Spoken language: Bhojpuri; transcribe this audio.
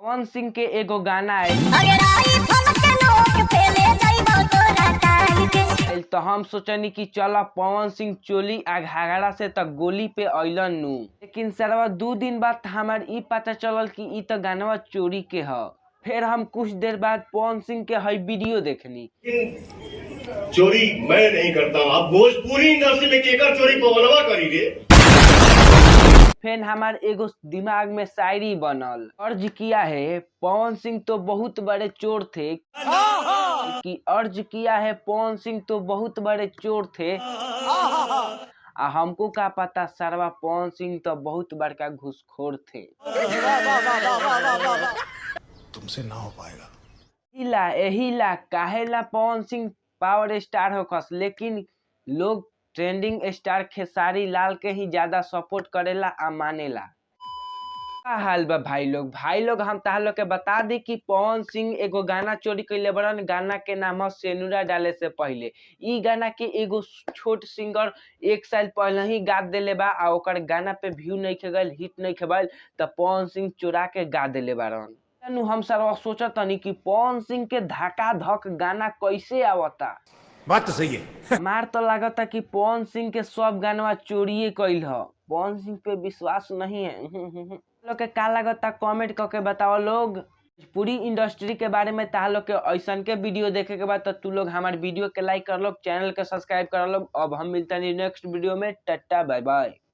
पवन सिंह के एगो गाना है तो हम सोचनी कि चला पवन सिंह चोली आ घाघरा से तक गोली पे अइलन नु, लेकिन सरवा 2 दिन बाद हमार ई पता चलल कि ई तो गानवा चोरी के ह। फिर हम कुछ देर बाद पवन सिंह के हई वीडियो देखनी। चोरी मैं नहीं करता, आप भोजपुरी इंडस्ट्री में केकर चोरी पवनवा करी रे। फिर हमार एगो दिमाग में शायरी बनल, अर्ज किया है पवन सिंह तो बहुत बड़े चोर थे, कि अर्ज किया है पवन सिंह तो बहुत बड़े चोर थे, हमको क्या पता सरवा पवन सिंह तो बहुत बड़का घूसखोर थे। तुमसे ना हो पाएगा। एहिला काहेला Pawan Singh power star hocus, लेकिन लोग ट्रेंडिंग स्टार खेसारी लाल के ही ज्यादा सपोर्ट करेला आ मानेला। का हाल बा भाई लोग हम ताहा लोग के बता दी कि पवन सिंह एगो गाना चोरी कैले बड़न। गाना के नाम है सेनुरा डाले से पहले। ई गाना के एगो छोट सिंगर 1 साल पहले ही गा देले बा आ ओकर गाना पे व्यू नहीं खेगल, हिट नहीं खेबल, तो पवन सिंह चुरा के गा देले बारन। हम सब सोचतनी कि पवन सिंह के धक्का धक गाना कैसे आवता। बात तो सही है। मार तो लागता कि पवन सिंह के सब गानवा चोरिए कैल ह। पवन सिंह पे विश्वास नहीं है। लोग के का लागता कमेंट करके बताओ लोग। पूरी इंडस्ट्री के बारे में ताहा लोग के ऐसन के वीडियो देखे के बाद तो तू लोग हमारे वीडियो के लाइक कर लो, चैनल के सब्सक्राइब कर लो। अब हम मिलते हैं नेक्स्ट वीडियो में। Tata bye by.